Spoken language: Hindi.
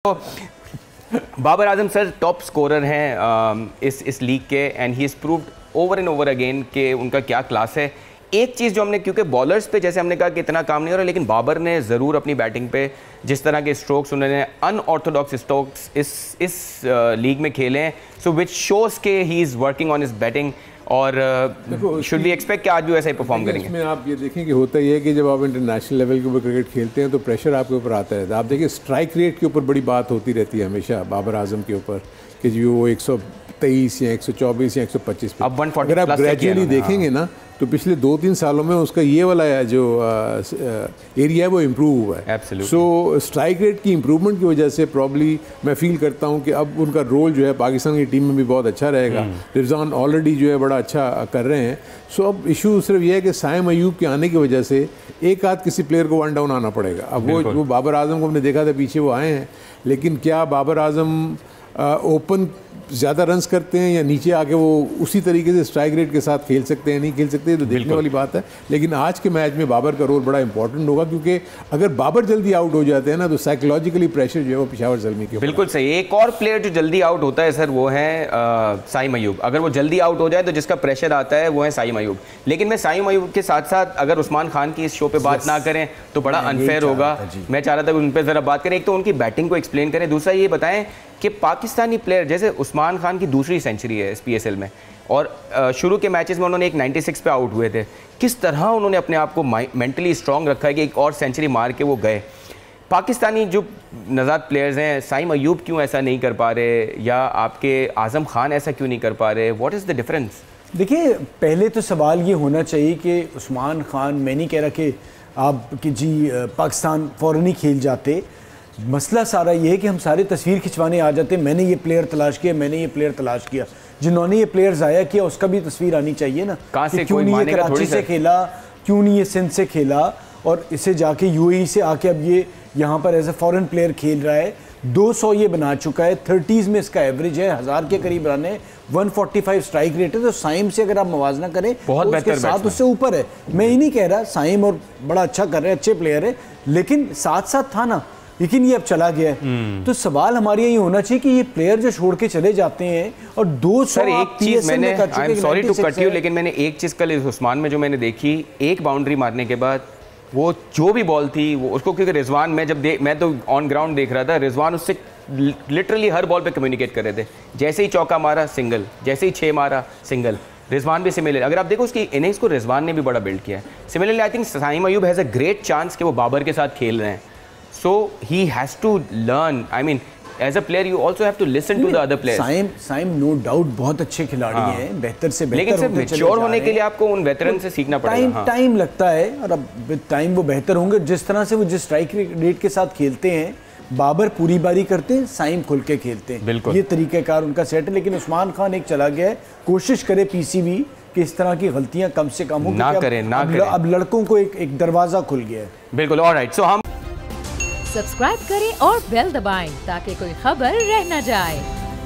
तो Babar Azam sir top scorer हैं इस लीग के and he is proved over and over again कि उनका क्या क्लास है। एक चीज़ जो हमने, क्योंकि बॉलर्स पे जैसे हमने कहा कि इतना काम नहीं हो रहा, लेकिन बाबर ने ज़रूर अपनी बैटिंग पे जिस तरह के स्ट्रोक्स उन्होंने अनऑर्थोडॉक्स स्ट्रोक्स इस लीग में खेले हैं, सो विच शोज़ के he is working on his batting. और शुड वी एक्सपेक्ट कि आज भी वैसा ही परफॉर्म करेंगे? इसमें आप ये देखें कि होता ये है कि जब आप इंटरनेशनल लेवल के ऊपर क्रिकेट खेलते हैं तो प्रेशर आपके ऊपर आता है। आप देखिए स्ट्राइक रेट के ऊपर बड़ी बात होती रहती है हमेशा बाबर आजम के ऊपर कि जो वो 123 या 124 या 125 पे, अब 140 अगर आप ग्रेजुअली देखेंगे ना तो पिछले 2-3 सालों में उसका ये वाला जो एरिया है वो इम्प्रूव हुआ है। सो स्ट्राइक रेट की इम्प्रूवमेंट की वजह से प्रॉब्ली मैं फील करता हूँ कि अब उनका रोल जो है पाकिस्तान की टीम में भी बहुत अच्छा रहेगा। रिजवान ऑलरेडी जो है बड़ा अच्छा कर रहे हैं। सो अब इशू सिर्फ ये है कि साइम अयूब के आने की वजह से एक आध किसी प्लेयर को वन डाउन आना पड़ेगा। अब वो बाबर आजम को हमने देखा था पीछे वो आए हैं, लेकिन क्या बाबर आजम ओपन ज़्यादा रन्स करते हैं या नीचे आके वो उसी तरीके से स्ट्राइक रेट के साथ खेल सकते हैं नहीं खेल सकते, तो देखने वाली बात है। लेकिन आज के मैच में बाबर का रोल बड़ा इंपॉर्टेंट होगा, क्योंकि अगर बाबर जल्दी आउट हो जाते हैं ना तो साइकोलॉजिकली प्रेशर जो है वो पेशावर ज़ल्मी के। बिल्कुल सही। एक और प्लेयर जो जल्दी आउट होता है सर वो है साइम अयूब। अगर वो जल्दी आउट हो जाए तो जिसका प्रेशर आता है वो है साइम अयूब। लेकिन मैं साइम अयूब के साथ साथ अगर उस्मान खान की इस शो पर बात ना करें तो बड़ा अनफेयर होगा। मैं चाह रहा था कि उन पर ज़रा बात करें। एक तो उनकी बैटिंग को एक्सप्लेन करें, दूसरा ये बताएं कि पाकिस्तानी प्लेयर जैसे उस्मान खान की दूसरी सेंचुरी है इस PSL में, और शुरू के मैचेस में उन्होंने एक 96 पे आउट हुए थे। किस तरह उन्होंने अपने आप को मेंटली स्ट्रॉन्ग रखा है कि एक और सेंचुरी मार के वो गए। पाकिस्तानी जो नज़ात प्लेयर्स हैं, साइम अयूब क्यों ऐसा नहीं कर पा रहे, या आपके आज़म खान ऐसा क्यों नहीं कर पा रहे? What is the difference? देखिए, पहले तो सवाल ये होना चाहिए कि उस्मान खान, मैं नहीं कह रहा कि आप कि जी पाकिस्तान फ़ौरन ही खेल जाते। मसला सारा ये है कि हम सारे तस्वीर खिंचवाने आ जाते हैं, मैंने ये प्लेयर तलाश किया, मैंने ये प्लेयर तलाश किया। जिन्होंने ये प्लेयर ज़ाया किया उसका भी तस्वीर आनी चाहिए ना, कि क्यों नहीं ये कराची से खेला, क्यों नहीं ये सिंध से खेला, और इसे जाके UAE से आके अब ये यहाँ पर एज ए फॉरेन प्लेयर खेल रहा है। 200 ये बना चुका है, 30s में इसका एवरेज है, 1000 के करीब रन है, 145 स्ट्राइक रेट है। तो साइम से अगर आप मुवाजना करें बहुत तो बेहतर, उसके साथ उससे ऊपर है। मैं ये नहीं कह रहा, साइम और बड़ा अच्छा कर रहे हैं, अच्छे प्लेयर है, लेकिन साथ साथ था ना, लेकिन ये अब चला गया है। तो सवाल हमारे ये होना चाहिए कि ये प्लेयर जो छोड़ के चले जाते हैं और 200 एक चीज मैंने, I am sorry to cut you, लेकिन मैंने एक चीज कल उस्मान में जो मैंने देखी, एक बाउंड्री मारने के बाद वो जो भी बॉल थी वो उसको, क्योंकि रिजवान में जब मैं तो ऑन ग्राउंड देख रहा था, रिजवान उससे लिटरली हर बॉल पे कम्युनिकेट कर रहे थे। जैसे ही चौका मारा सिंगल, जैसे ही 6 मारा सिंगल। रिजवान भी सिमिलर, अगर आप देखो उसकी इनिंग्स को रिजवान ने भी बड़ा बिल्ड किया है। Similarly I think Saim Ayub has a great chance कि वो बाबर के साथ खेल रहे हैं। So he has to learn. I mean, as a player, you also have to listen to the other players. Saim no doubt बहुत अच्छे खिलाड़ी हैं, बेहतर से बेहतर, लेकिन सिर्फ मैच्योर होने के लिए आपको उन वेटरन से सीखना पड़ेगा। टाइम लगता है, और अब विद टाइम वो बेहतर होंगे। जिस तरह से वो जिस स्ट्राइक रेट के साथ खेलते हैं, बाबर पूरी बारी करते हैं, साइम खुल के खेलते हैं, बिल्कुल ये तरीक़ेकार उनका सेट है। लेकिन उस्मान खान एक चला गया है, कोशिश करे PCB कि इस तरह की गलतियां कम से कम हो, ना करें। अब लड़कों को एक दरवाज़ा खुल गया है। बिल्कुल। ऑलराइट, सो हम सब्सक्राइब करें और बेल दबाएं ताकि कोई खबर रह न जाए।